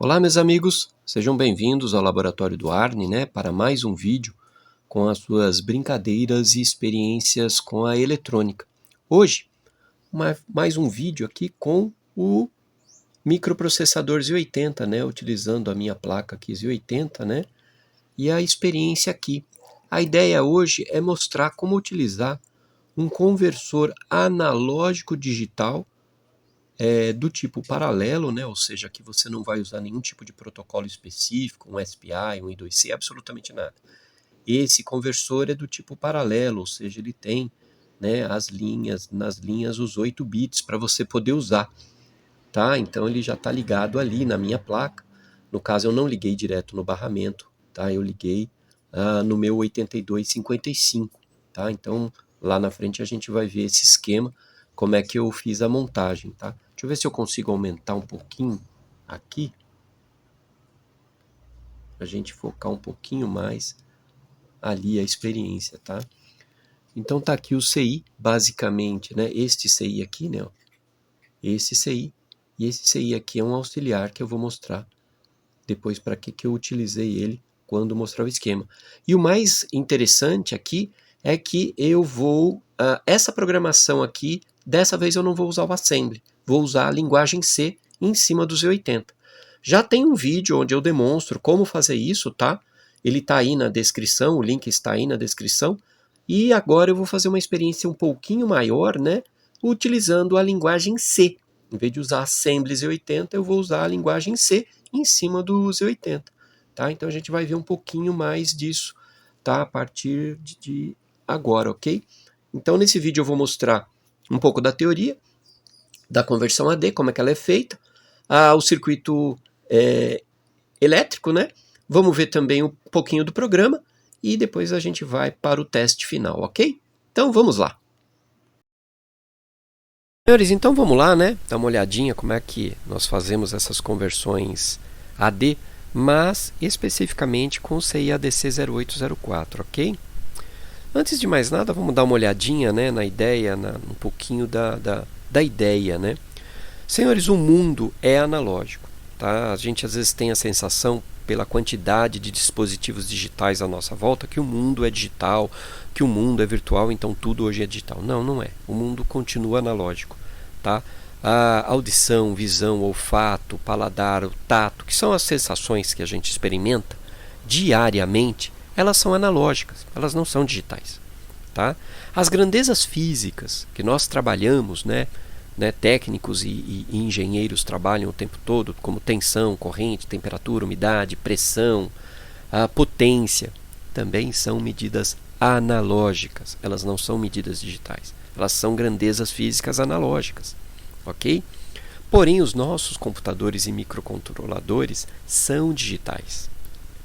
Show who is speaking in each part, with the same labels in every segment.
Speaker 1: Olá, meus amigos, sejam bem-vindos ao Laboratório do Arne, para mais um vídeo com as suas brincadeiras e experiências com a eletrônica. Hoje, mais um vídeo aqui com o microprocessador Z80, utilizando a minha placa aqui Z80, e a experiência aqui. A ideia hoje é mostrar como utilizar um conversor analógico digital do tipo paralelo, ou seja, que você não vai usar nenhum tipo de protocolo específico, um SPI, um I2C, absolutamente nada. Esse conversor é do tipo paralelo, ou seja, ele tem nas linhas os 8 bits para você poder usar. Tá? Então ele já está ligado ali na minha placa. No caso eu não liguei direto no barramento, tá? Eu liguei no meu 8255. Tá? Então lá na frente a gente vai ver esse esquema, como é que eu fiz a montagem. Tá? Deixa eu ver se eu consigo aumentar um pouquinho aqui, para a gente focar um pouquinho mais ali a experiência. Tá? Então tá aqui o CI, basicamente, este CI aqui, esse CI, e esse CI aqui é um auxiliar que eu vou mostrar depois para que eu utilizei ele quando mostrar o esquema. E o mais interessante aqui é que eu vou, essa programação aqui, dessa vez eu não vou usar o Assembly, vou usar a linguagem C em cima do Z80. Já tem um vídeo onde eu demonstro como fazer isso, tá? Ele está aí na descrição, o link está aí na descrição. E agora eu vou fazer uma experiência um pouquinho maior, utilizando a linguagem C. Em vez de usar Assembly Z80, eu vou usar a linguagem C em cima do Z80. Tá? Então a gente vai ver um pouquinho mais disso, tá? A partir de agora, ok? Então nesse vídeo eu vou mostrar um pouco da teoria da conversão AD, como é que ela é feita, o circuito elétrico, Vamos ver também um pouquinho do programa e depois a gente vai para o teste final, ok? Então vamos lá. Senhores, então vamos lá, dar uma olhadinha como é que nós fazemos essas conversões AD, mas especificamente com o CI ADC 0804, ok? Antes de mais nada, vamos dar uma olhadinha na ideia, um pouquinho da ideia, Senhores, o mundo é analógico, tá? A gente às vezes tem a sensação, pela quantidade de dispositivos digitais à nossa volta, que o mundo é digital, que o mundo é virtual, então tudo hoje é digital. Não, não é. O mundo continua analógico, tá? A audição, visão, olfato, paladar, o tato, que são as sensações que a gente experimenta diariamente, elas são analógicas, elas não são digitais, tá? As grandezas físicas que nós trabalhamos, técnicos e engenheiros trabalham o tempo todo, como tensão, corrente, temperatura, umidade, pressão, potência, também são medidas analógicas, elas não são medidas digitais, elas são grandezas físicas analógicas, ok? Porém, os nossos computadores e microcontroladores são digitais,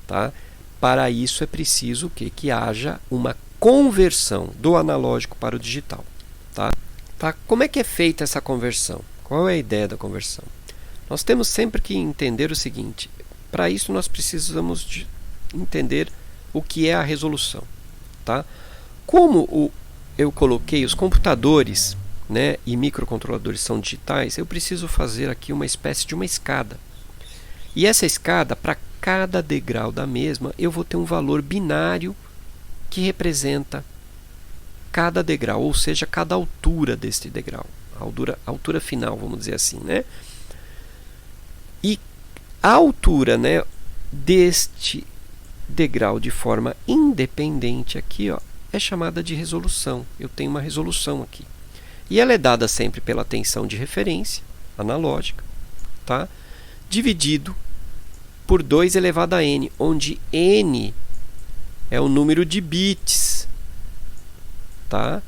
Speaker 1: tá? Para isso é preciso que haja uma conversão do analógico para o digital, tá? Como é que é feita essa conversão? Qual é a ideia da conversão? Nós temos sempre que entender o seguinte, para isso nós precisamos de entender o que é a resolução. Tá? Como eu coloquei os computadores e microcontroladores são digitais, eu preciso fazer aqui uma espécie de uma escada. E essa escada, para cada degrau da mesma, eu vou ter um valor binário que representa cada degrau, ou seja, cada altura deste degrau, a altura final, vamos dizer assim, E a altura, deste degrau de forma independente aqui, é chamada de resolução. Eu tenho uma resolução aqui. E ela é dada sempre pela tensão de referência analógica, tá? Dividido por 2 elevado a n, onde n é o número de bits, tá?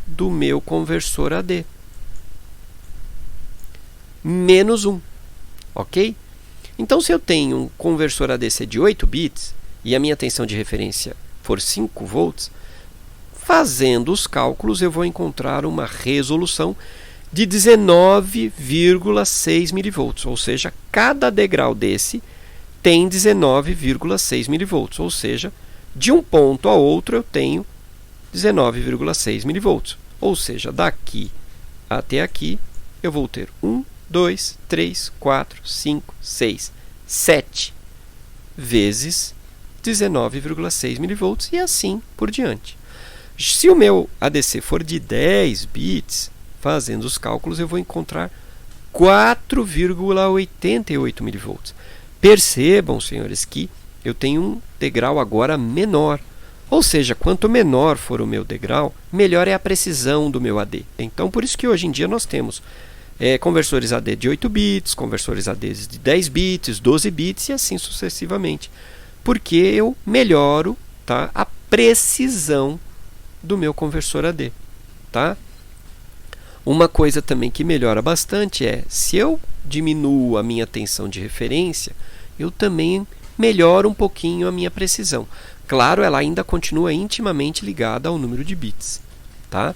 Speaker 1: Do meu conversor AD. Menos 1. Ok? Então, se eu tenho um conversor ADC de 8 bits e a minha tensão de referência for 5 volts, fazendo os cálculos eu vou encontrar uma resolução de 19,6 mV, ou seja, cada degrau desse tem 19,6 mV, ou seja, de um ponto a outro eu tenho 19,6 mV, ou seja, daqui até aqui eu vou ter 1, 2, 3, 4, 5, 6, 7 vezes 19,6 mV e assim por diante. Se o meu ADC for de 10 bits, fazendo os cálculos, eu vou encontrar 4,88 mV. Percebam, senhores, que eu tenho um degrau agora menor. Ou seja, quanto menor for o meu degrau, melhor é a precisão do meu AD. Então, por isso que hoje em dia nós temos conversores AD de 8 bits, conversores AD de 10 bits, 12 bits e assim sucessivamente. Porque eu melhoro, tá, a precisão do meu conversor AD. Tá? Uma coisa também que melhora bastante é, se eu diminuo a minha tensão de referência, eu também melhoro um pouquinho a minha precisão. Claro, ela ainda continua intimamente ligada ao número de bits. Tá?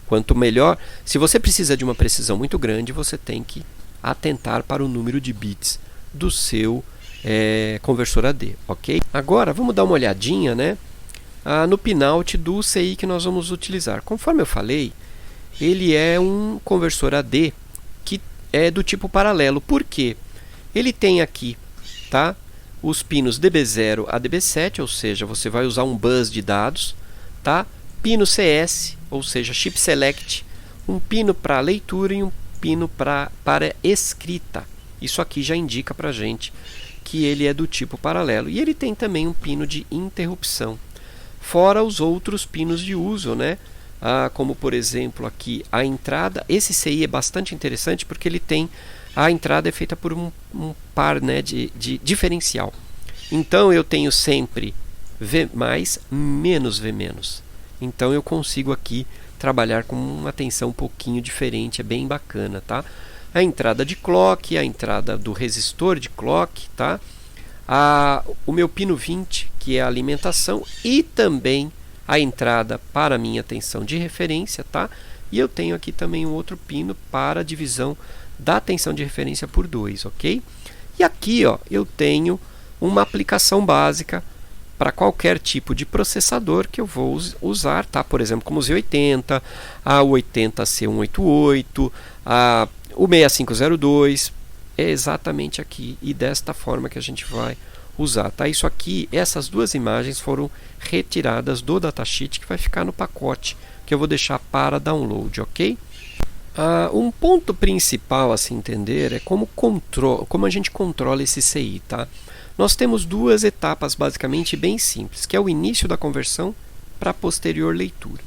Speaker 1: Quanto melhor, se você precisa de uma precisão muito grande, você tem que atentar para o número de bits do seu conversor AD. Ok? Agora, vamos dar uma olhadinha, né, no pinout do CI que nós vamos utilizar. Conforme eu falei, ele é um conversor AD que é do tipo paralelo. Por quê? Ele tem aqui, tá, os pinos DB0 a DB7, ou seja, você vai usar um bus de dados, tá? Pino CS, ou seja, chip select, um pino para leitura e um pino para escrita. Isso aqui já indica para a gente que ele é do tipo paralelo. E ele tem também um pino de interrupção, fora os outros pinos de uso, né? Como, por exemplo, aqui a entrada. Esse CI é bastante interessante porque ele tem a entrada é feita por um par, né, de diferencial. Então, eu tenho sempre V+, menos V-. Então, eu consigo aqui trabalhar com uma tensão um pouquinho diferente, é bem bacana, tá? A entrada de clock, a entrada do resistor de clock, tá? O meu pino 20, que é a alimentação, e também a entrada para a minha tensão de referência, tá? E eu tenho aqui também um outro pino para a divisão da tensão de referência por 2, ok? E aqui, ó, eu tenho uma aplicação básica para qualquer tipo de processador que eu vou usar, tá? Por exemplo, como o Z80, o 80C188, o 6502, é exatamente aqui e desta forma que a gente vai usar, tá? Isso aqui, essas duas imagens foram retiradas do datasheet que vai ficar no pacote que eu vou deixar para download, ok? Um ponto principal a se entender é como a gente controla esse CI, tá? Nós temos duas etapas basicamente bem simples, que é o início da conversão para a posterior leitura.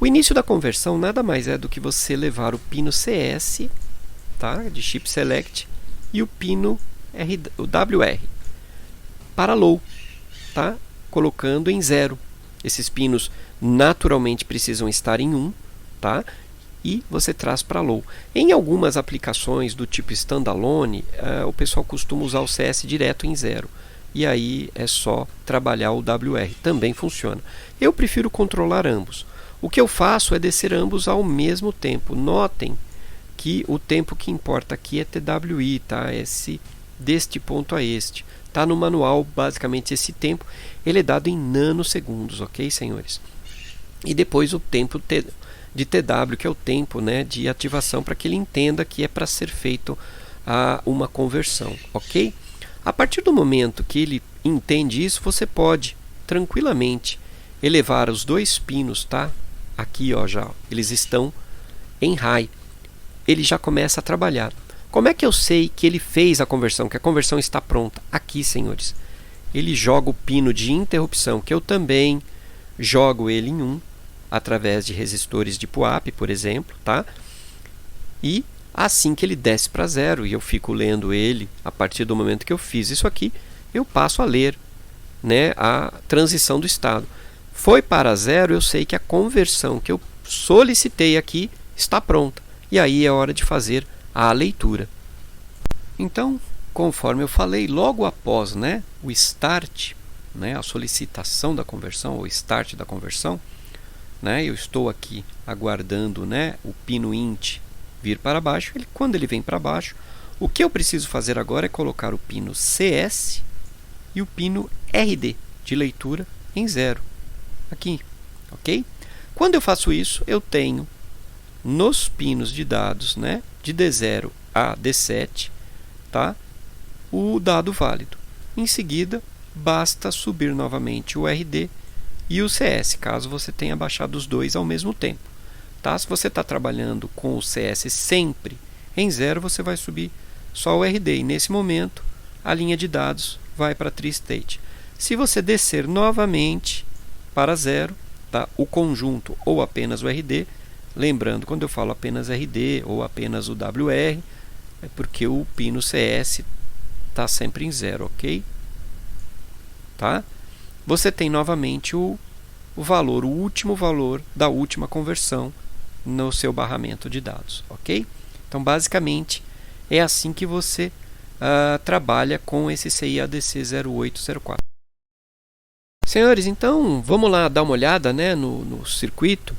Speaker 1: O início da conversão nada mais é do que você levar o pino CS, tá, de chip select, e o pino o WR para low, tá, colocando em 0. Esses pinos naturalmente precisam estar em 1, tá? E você traz para low. Em algumas aplicações do tipo standalone, o pessoal costuma usar o CS direto em 0. E aí é só trabalhar o WR. Também funciona. Eu prefiro controlar ambos. O que eu faço é descer ambos ao mesmo tempo. Notem que o tempo que importa aqui é TWI, tá? Deste ponto a este. Tá no manual, basicamente, esse tempo. Ele é dado em nanosegundos, ok, senhores? E depois o tempo de TW, que é o tempo, né, de ativação, para que ele entenda que é para ser feito uma conversão, ok? A partir do momento que ele entende isso, você pode tranquilamente elevar os dois pinos, tá? Aqui, ó, já eles estão em high. Ele já começa a trabalhar. Como é que eu sei que ele fez a conversão, que a conversão está pronta? Aqui, senhores, ele joga o pino de interrupção, que eu também jogo ele em 1, através de resistores de PWAP, por exemplo, tá? E assim que ele desce para 0 e eu fico lendo ele, a partir do momento que eu fiz isso aqui, eu passo a ler, né, a transição do estado. Foi para 0, eu sei que a conversão que eu solicitei aqui está pronta. E aí é hora de fazer a leitura. Então, conforme eu falei, logo após, né, o start, né, a solicitação da conversão, ou start da conversão, né, eu estou aqui aguardando, né, o pino int vir para baixo. Quando ele vem para baixo, o que eu preciso fazer agora é colocar o pino CS e o pino RD de leitura em 0. Aqui, ok? Quando eu faço isso, eu tenho nos pinos de dados, né, de D0 a D7, tá, o dado válido. Em seguida, basta subir novamente o RD e o CS, caso você tenha baixado os dois ao mesmo tempo. Tá? Se você está trabalhando com o CS sempre em 0, você vai subir só o RD, e nesse momento a linha de dados vai para TreeState. Se você descer novamente para 0, tá? O conjunto ou apenas o RD, lembrando, quando eu falo apenas RD ou apenas o WR, é porque o pino CS está sempre em 0, ok? Tá? Você tem novamente o valor, o último valor da última conversão no seu barramento de dados, ok? Então, basicamente, é assim que você trabalha com esse CI ADC 0804. Senhores, então, vamos lá dar uma olhada, né, no circuito.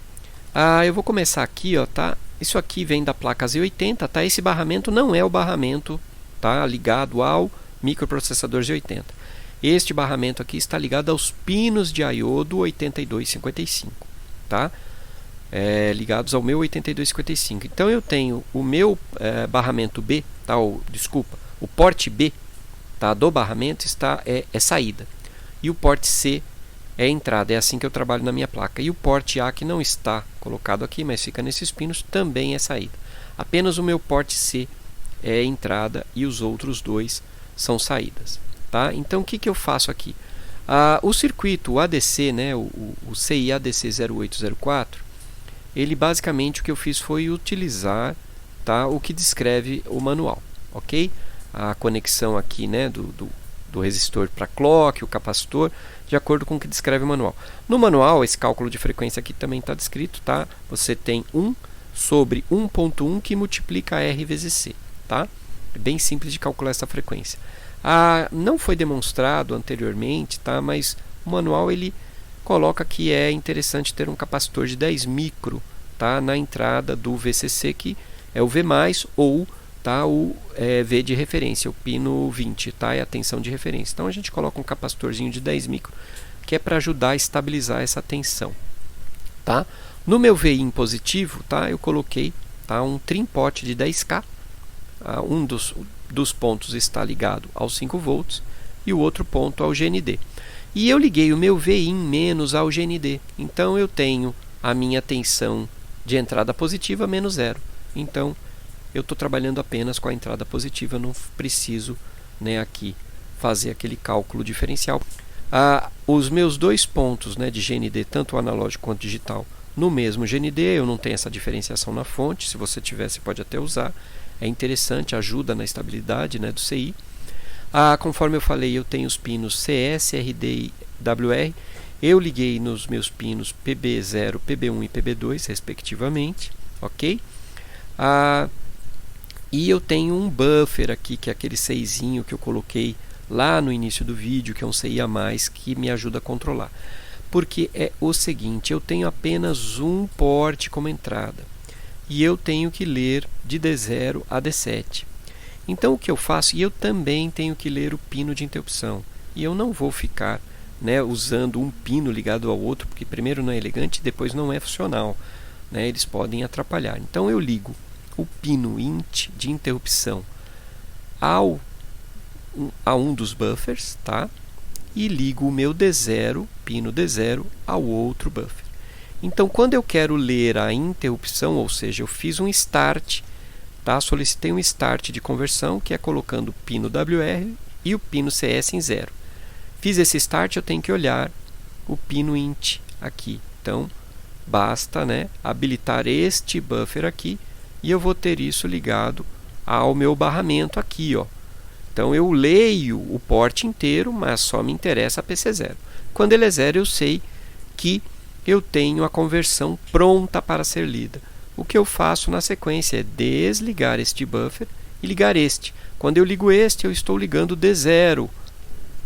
Speaker 1: Eu vou começar aqui, ó, tá? Isso aqui vem da placa Z80, tá? Esse barramento não é o barramento, tá, ligado ao microprocessador Z80. Este barramento aqui está ligado aos pinos de I/O do 8255, tá? Ligados ao meu 8255. Então eu tenho o meu barramento B, tá? O porte B, tá, do barramento é saída. E o porte C é entrada. É assim que eu trabalho na minha placa. E o porte A, que não está colocado aqui, mas fica nesses pinos, também é saída. Apenas o meu porte C é entrada e os outros dois são saídas. Tá? Então o que eu faço aqui? O circuito, o ADC, né, o CI ADC 0804, ele basicamente o que eu fiz foi utilizar, tá, o que descreve o manual, ok? A conexão aqui, né, do resistor para clock, o capacitor, de acordo com o que descreve o manual. No manual, esse cálculo de frequência aqui também está descrito, tá? Você tem 1 sobre 1.1 que multiplica R vezes C, tá? É bem simples de calcular essa frequência. Não foi demonstrado anteriormente, tá? Mas o manual ele coloca que é interessante ter um capacitor de 10 micro, tá? Na entrada do VCC, que é o V+, ou tá, o V de referência, o pino 20, tá? É a tensão de referência. Então a gente coloca um capacitorzinho de 10 micro, que é para ajudar a estabilizar essa tensão, tá? No meu VIN positivo, tá, eu coloquei, tá, um trim-pot de 10K. Um dos pontos está ligado aos 5 volts e o outro ponto ao GND. E eu liguei o meu VIN menos ao GND. Então eu tenho a minha tensão de entrada positiva menos 0. Então eu estou trabalhando apenas com a entrada positiva, não preciso, né, aqui fazer aquele cálculo diferencial. Os meus dois pontos, né, de GND, tanto analógico quanto digital, no mesmo GND, eu não tenho essa diferenciação na fonte. Se você tiver, você pode até usar. É interessante, ajuda na estabilidade, né, do CI. Conforme eu falei, eu tenho os pinos CS, RD e WR. Eu liguei nos meus pinos PB0, PB1 e PB2, respectivamente, ok? E eu tenho um buffer aqui, que é aquele CIzinho que eu coloquei lá no início do vídeo, que é um CI a mais, que me ajuda a controlar. Porque é o seguinte, eu tenho apenas um porte como entrada. E eu tenho que ler de D0 a D7. Então o que eu faço? E eu também tenho que ler o pino de interrupção. E eu não vou ficar, né, usando um pino ligado ao outro, porque primeiro não é elegante e depois não é funcional, né? Eles podem atrapalhar. Então eu ligo o pino int de interrupção a um dos buffers, tá? E ligo o meu D0, pino D0, ao outro buffer. Então, quando eu quero ler a interrupção, ou seja, eu fiz um start, tá? Solicitei um start de conversão, que é colocando o pino WR e o pino CS em 0. Fiz esse start, eu tenho que olhar o pino int aqui. Então, basta, né, habilitar este buffer aqui e eu vou ter isso ligado ao meu barramento aqui, ó. Então, eu leio o porte inteiro, mas só me interessa a PC0. Quando ele é 0, eu sei que eu tenho a conversão pronta para ser lida. O que eu faço na sequência é desligar este buffer e ligar este. Quando eu ligo este, eu estou ligando D0,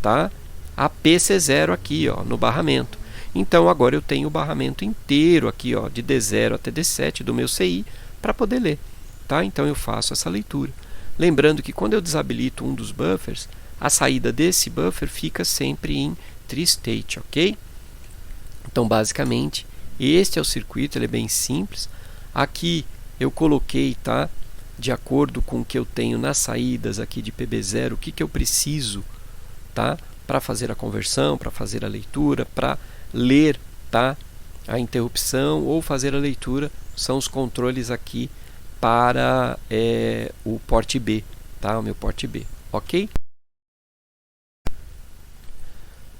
Speaker 1: tá? A PC0 aqui, ó, no barramento. Então, agora eu tenho o barramento inteiro aqui, ó, de D0 até D7 do meu CI para poder ler, tá? Então, eu faço essa leitura. Lembrando que quando eu desabilito um dos buffers, a saída desse buffer fica sempre em TreeState, ok? Então, basicamente, este é o circuito, ele é bem simples. Aqui eu coloquei, tá, de acordo com o que eu tenho nas saídas aqui de PB0, o que eu preciso, tá? Para fazer a conversão, para fazer a leitura, para ler, tá? A interrupção ou fazer a leitura, são os controles aqui para o porte B, tá? O meu porte B, ok?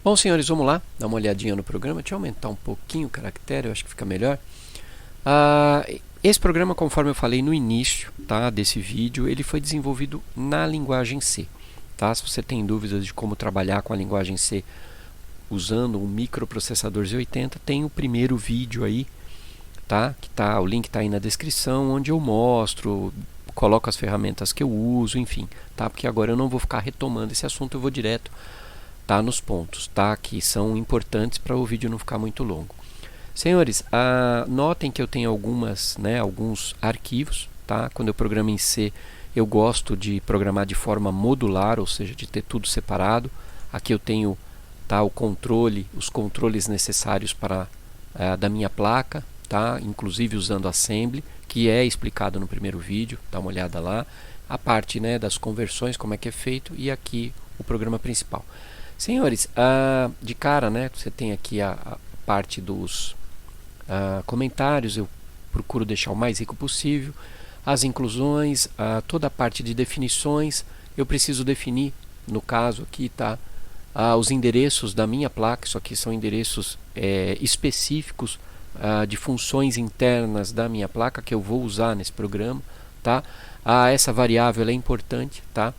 Speaker 1: Bom, senhores, vamos lá, dar uma olhadinha no programa. Deixa eu aumentar um pouquinho o caractere, eu acho que fica melhor. Esse programa, conforme eu falei no início, tá, desse vídeo, ele foi desenvolvido na linguagem C. Tá? Se você tem dúvidas de como trabalhar com a linguagem C usando um microprocessador Z80, tem o primeiro vídeo aí, tá? O link está aí na descrição, onde eu mostro, coloco as ferramentas que eu uso, enfim, tá? Porque agora eu não vou ficar retomando esse assunto, eu vou direto, tá, nos pontos, tá, que são importantes para o vídeo não ficar muito longo. Senhores, notem que eu tenho alguns arquivos, tá? Quando eu programo em C, eu gosto de programar de forma modular, ou seja, de ter tudo separado. Aqui eu tenho, tá, os controles necessários para da minha placa, tá? Inclusive usando assembly, que é explicado no primeiro vídeo, dá uma olhada lá. A parte, né, das conversões, como é que é feito, e aqui o programa principal. Senhores, de cara, né, você tem aqui a parte dos comentários, eu procuro deixar o mais rico possível. As inclusões, toda a parte de definições, eu preciso definir, no caso aqui, tá, os endereços da minha placa. Isso aqui são endereços específicos de funções internas da minha placa que eu vou usar nesse programa, tá? Essa variável ela é importante, tá?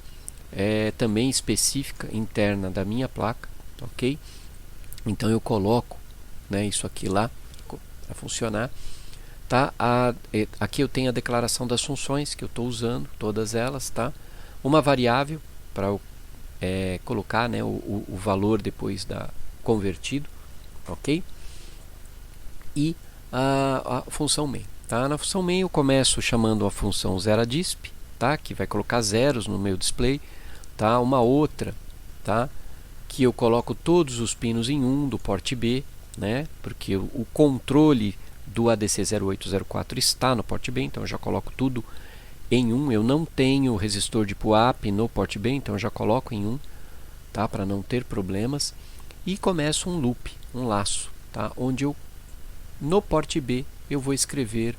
Speaker 1: Também específica interna da minha placa, ok? Então eu coloco, né, isso aqui lá para funcionar, tá? Aqui eu tenho a declaração das funções que eu estou usando, todas elas, tá? Uma variável para eu colocar, né, o valor depois da convertido, ok? E a função main, tá? Na função main eu começo chamando a função zeradisp, tá? Que vai colocar zeros no meu display, tá? Uma outra, tá, que eu coloco todos os pinos em 1 do porte B, né? Porque o controle do ADC0804 está no porte B, então eu já coloco tudo em 1. Eu não tenho resistor de PUAP no porte B, então eu já coloco em 1, tá? Para não ter problemas. E começo um loop, um laço, tá? Onde eu, no porte B, eu vou escrever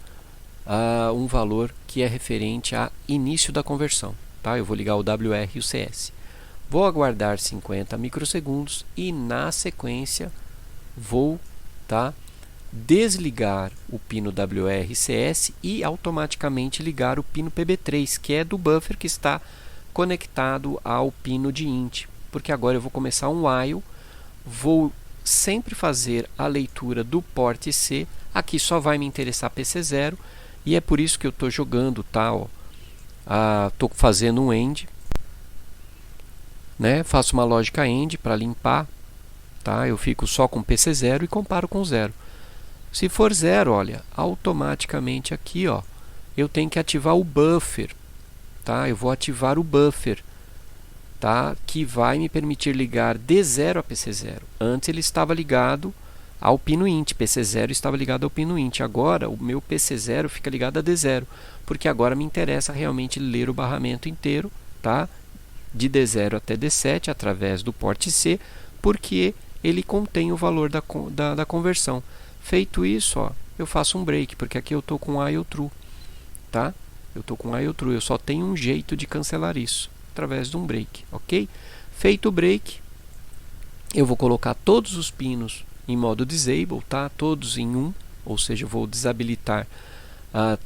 Speaker 1: um valor que é referente a início da conversão, tá? Eu vou ligar o WR e o CS. Vou aguardar 50 microsegundos e na sequência vou, tá, desligar o pino WR/CS e automaticamente ligar o pino PB3, que é do buffer que está conectado ao pino de int, porque agora eu vou começar um while, vou sempre fazer a leitura do porte C. Aqui só vai me interessar PC0 e é por isso que eu estou jogando, tá? Estou fazendo um end, né? Faço uma lógica end para limpar, tá? Eu fico só com PC0 e comparo com 0. Se for 0, olha, automaticamente aqui, ó, eu tenho que ativar o buffer, tá? Eu vou ativar o buffer, tá? Que vai me permitir ligar de 0 a PC0. Antes ele estava ligado ao pino int, PC0 estava ligado ao pino int. Agora o meu PC0 fica ligado a D0, porque agora me interessa realmente ler o barramento inteiro, tá? De D0 até D7 através do porte C, porque ele contém o valor da conversão. Feito isso, ó, eu faço um break, porque aqui eu estou com IO true, tá? Eu estou com IO true, eu só tenho um jeito de cancelar isso, através de um break, ok? Feito o break, eu vou colocar todos os pinos em modo disable, tá? Todos em 1, ou seja, eu vou desabilitar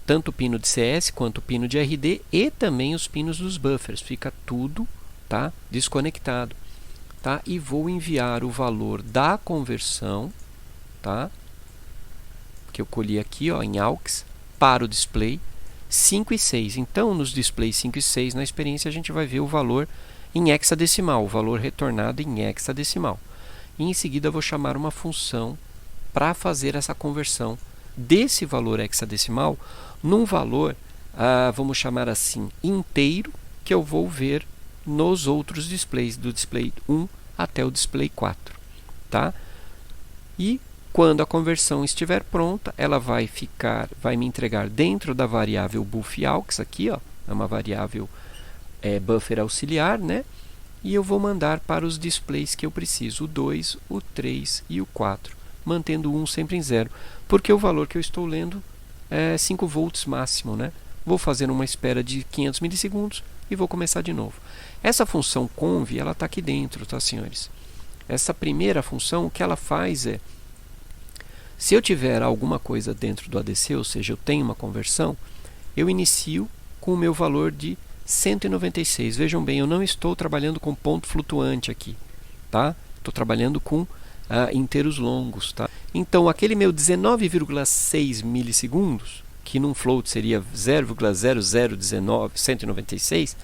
Speaker 1: tanto o pino de CS quanto o pino de RD e também os pinos dos buffers, fica tudo, tá, desconectado, tá? E vou enviar o valor da conversão, tá, que eu colhi aqui, ó, em AUX, para o display 5 e 6. Então, nos displays 5 e 6, na experiência, a gente vai ver o valor em hexadecimal, o valor retornado em hexadecimal. E em seguida, eu vou chamar uma função para fazer essa conversão desse valor hexadecimal num valor, vamos chamar assim, inteiro, que eu vou ver nos outros displays, do display 1 até o display 4. Tá? E quando a conversão estiver pronta, ela vai me entregar dentro da variável buffAux aqui, ó, é uma variável buffer auxiliar, né? E eu vou mandar para os displays que eu preciso, o 2, o 3 e o 4, mantendo o 1 sempre em 0, porque o valor que eu estou lendo é 5 volts máximo, né? Vou fazer uma espera de 500 milissegundos e vou começar de novo. Essa função conv, ela está aqui dentro, tá, senhores? Essa primeira função, o que ela faz é, se eu tiver alguma coisa dentro do ADC, ou seja, eu tenho uma conversão, eu inicio com o meu valor de 196. Vejam bem, eu não estou trabalhando com ponto flutuante aqui, tá? Estou trabalhando com inteiros longos, tá? Então, aquele meu 19,6 milissegundos, que num float seria 0,196,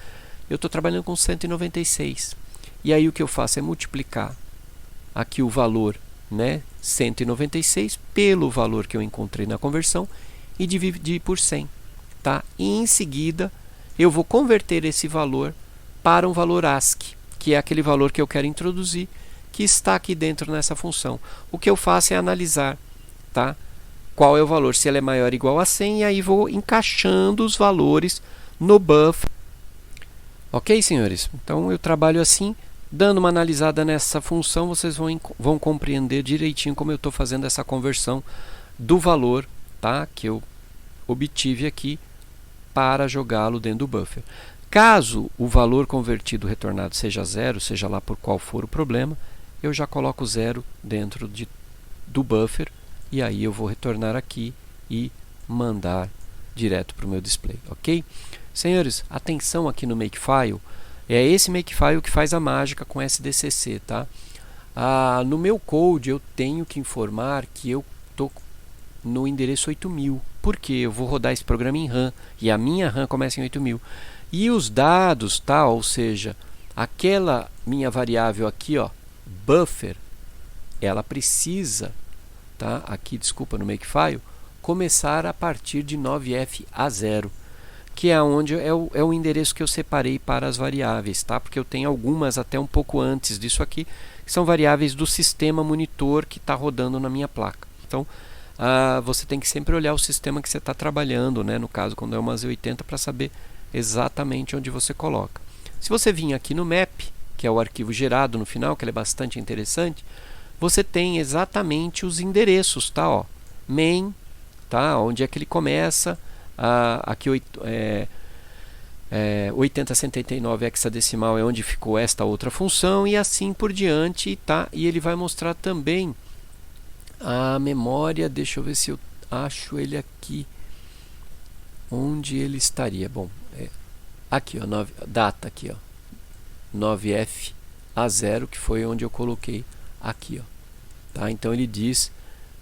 Speaker 1: eu estou trabalhando com 196. E aí o que eu faço é multiplicar aqui o valor, né, 196, pelo valor que eu encontrei na conversão e dividir por 100. Tá? E em seguida, eu vou converter esse valor para um valor ASCII, que é aquele valor que eu quero introduzir, que está aqui dentro nessa função. O que eu faço é analisar, tá? Qual é o valor, se ele é maior ou igual a 100, e aí vou encaixando os valores no buffer. Ok, senhores? Então, eu trabalho assim, dando uma analisada nessa função, vocês vão compreender direitinho como eu estou fazendo essa conversão do valor, tá? Que eu obtive aqui para jogá-lo dentro do buffer. Caso o valor convertido retornado seja zero, seja lá por qual for o problema, eu já coloco zero dentro do buffer e aí eu vou retornar aqui e mandar direto para o meu display, ok? Senhores, atenção aqui no Makefile, é esse Makefile que faz a mágica com SDCC, tá? No meu code eu tenho que informar que eu estou no endereço 8000, porque eu vou rodar esse programa em RAM e a minha RAM começa em 8000. E os dados, tá? Ou seja, aquela minha variável aqui, ó, buffer, ela precisa, tá? Aqui, desculpa, no Makefile, começar a partir de 9F a 0, que é onde é o endereço que eu separei para as variáveis, tá? Porque eu tenho algumas até um pouco antes disso aqui, que são variáveis do sistema monitor que está rodando na minha placa. Então, você tem que sempre olhar o sistema que você está trabalhando, né? No caso, quando é uma Z80, para saber exatamente onde você coloca. Se você vir aqui no map, que é o arquivo gerado no final, que ele é bastante interessante, você tem exatamente os endereços, tá? Ó, main, tá? Onde é que ele começa, aqui 8079 hexadecimal é onde ficou esta outra função e assim por diante, tá? E ele vai mostrar também a memória, deixa eu ver se eu acho ele aqui, onde ele estaria. Bom, aqui, ó, data aqui, ó, 9F a 0, que foi onde eu coloquei aqui, ó, tá? Então ele diz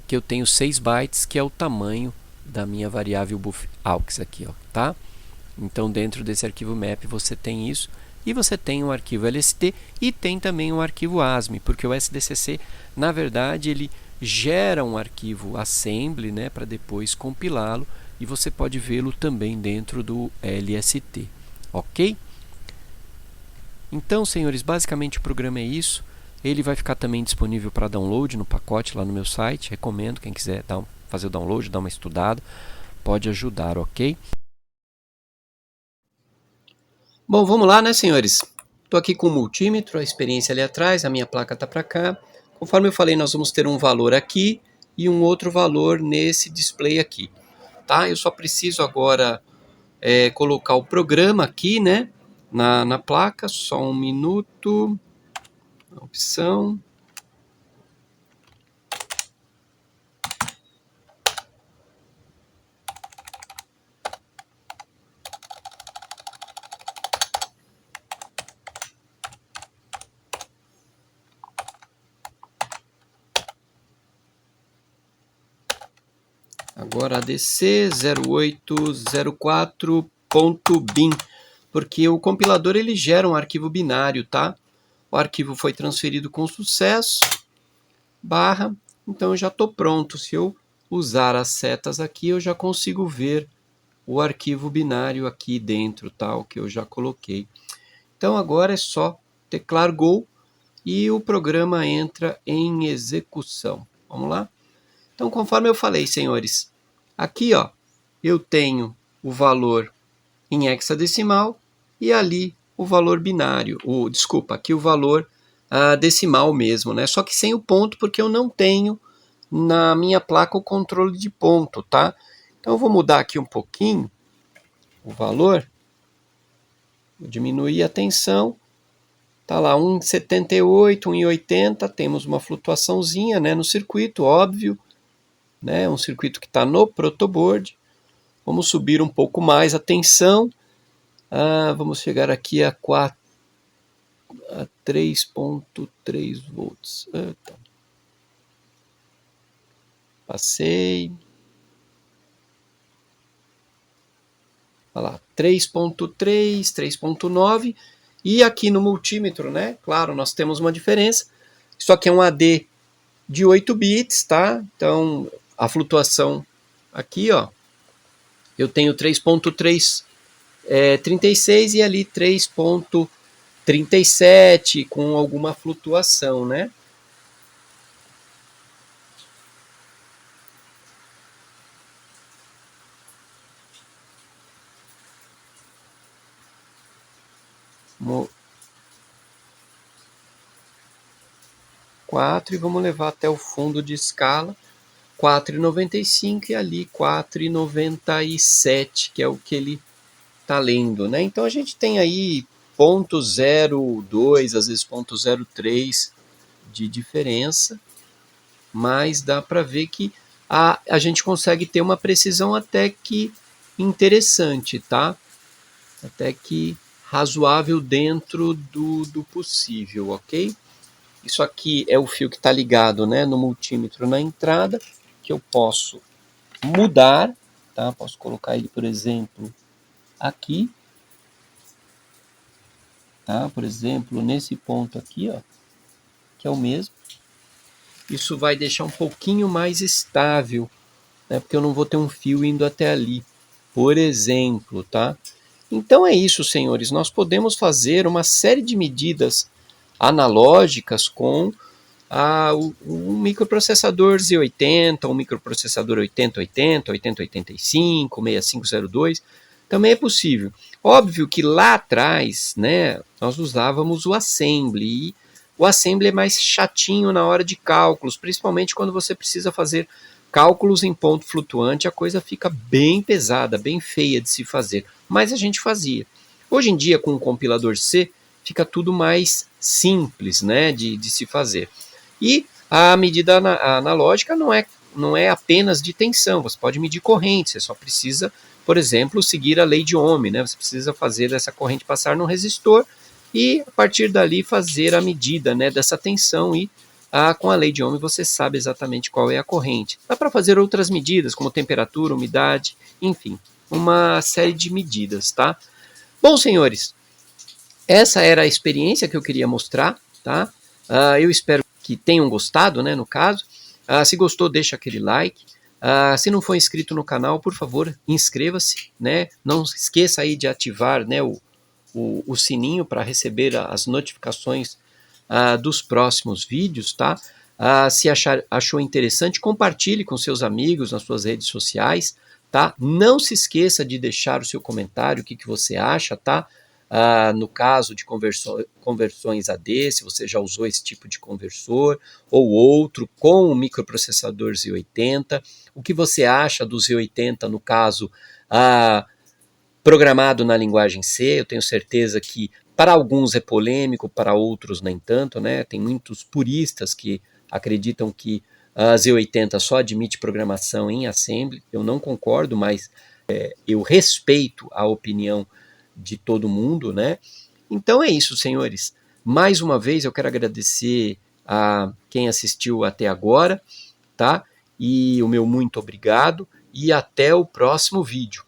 Speaker 1: que eu tenho 6 bytes, que é o tamanho da minha variável buff.aux aqui, ó, tá? Então dentro desse arquivo map você tem isso, e você tem um arquivo LST e tem também um arquivo ASME, porque o SDCC, na verdade, ele gera um arquivo assembly, né, para depois compilá-lo, e você pode vê-lo também dentro do LST, ok? Então, senhores, basicamente o programa é isso. Ele vai ficar também disponível para download no pacote lá no meu site. Recomendo, quem quiser fazer o download, dar uma estudada, pode ajudar, ok? Bom, vamos lá, né, senhores? Estou aqui com o multímetro, a experiência ali atrás, a minha placa está para cá. Conforme eu falei, nós vamos ter um valor aqui e um outro valor nesse display aqui, tá? Eu só preciso agora colocar o programa aqui, né, na placa. Só um minuto. Opção. Agora ADC 0804.bin, porque o compilador ele gera um arquivo binário, tá? O arquivo foi transferido com sucesso, barra, então eu já estou pronto. Se eu usar as setas aqui, eu já consigo ver o arquivo binário aqui dentro, tá? O que eu já coloquei. Então agora é só teclar Go e o programa entra em execução. Vamos lá? Então, conforme eu falei, senhores, aqui, ó, eu tenho o valor em hexadecimal e ali o valor binário, aqui o valor decimal mesmo, né? Só que sem o ponto, porque eu não tenho na minha placa o controle de ponto, tá? Então eu vou mudar aqui um pouquinho o valor, vou diminuir a tensão, tá lá 1,78, 1,80, temos uma flutuaçãozinha, né, no circuito, óbvio, né, um circuito que está no protoboard. Vamos subir um pouco mais a tensão, vamos chegar aqui a 3,3 volts. Passei. Olha lá, 3.3, 3.9. E aqui no multímetro, né? Claro, nós temos uma diferença. Isso aqui é um AD de 8 bits, tá? Então, a flutuação aqui, ó, eu tenho 3.336 e ali 3.37 com alguma flutuação, né? Quatro, e vamos levar até o fundo de escala, 4,95 e ali 4,97, que é o que ele está lendo, né? Então a gente tem aí 0,02, às vezes 0,03 de diferença, mas dá para ver que a gente consegue ter uma precisão até que interessante, tá? Até que razoável dentro do possível, ok? Isso aqui é o fio que está ligado, né, no multímetro na entrada, que eu posso mudar, tá? Posso colocar ele, por exemplo, aqui, tá? Por exemplo, nesse ponto aqui, ó, que é o mesmo. Isso vai deixar um pouquinho mais estável, né? Porque eu não vou ter um fio indo até ali, por exemplo, tá? Então é isso, senhores. Nós podemos fazer uma série de medidas analógicas com um microprocessador Z80, um microprocessador 8080, 8085, 6502, também é possível. Óbvio que lá atrás, né, nós usávamos o assembly, e o assembly é mais chatinho na hora de cálculos, principalmente quando você precisa fazer cálculos em ponto flutuante, a coisa fica bem pesada, bem feia de se fazer, mas a gente fazia. Hoje em dia, com o compilador C, fica tudo mais simples, né, de se fazer. E a medida analógica não é apenas de tensão, você pode medir corrente, você só precisa, por exemplo, seguir a lei de Ohm, né? Você precisa fazer essa corrente passar no resistor e, a partir dali, fazer a medida, né, dessa tensão e com a lei de Ohm você sabe exatamente qual é a corrente. Dá para fazer outras medidas, como temperatura, umidade, enfim, uma série de medidas, tá? Bom, senhores, essa era a experiência que eu queria mostrar, tá? Eu espero que tenham gostado, né, no caso. Se gostou, deixa aquele like. Se não for inscrito no canal, por favor, inscreva-se, né? Não esqueça aí de ativar, né, o sininho para receber as notificações dos próximos vídeos, tá? Se achou interessante, compartilhe com seus amigos nas suas redes sociais, tá? Não se esqueça de deixar o seu comentário, o que você acha, tá? No caso de conversões AD, se você já usou esse tipo de conversor, ou outro com o microprocessador Z80, o que você acha do Z80 no caso programado na linguagem C. Eu tenho certeza que para alguns é polêmico, para outros nem tanto, né? Tem muitos puristas que acreditam que a Z80 só admite programação em assembly. Eu não concordo, mas eu respeito a opinião de todo mundo, né? Então é isso, senhores. Mais uma vez eu quero agradecer a quem assistiu até agora, tá? E o meu muito obrigado e até o próximo vídeo.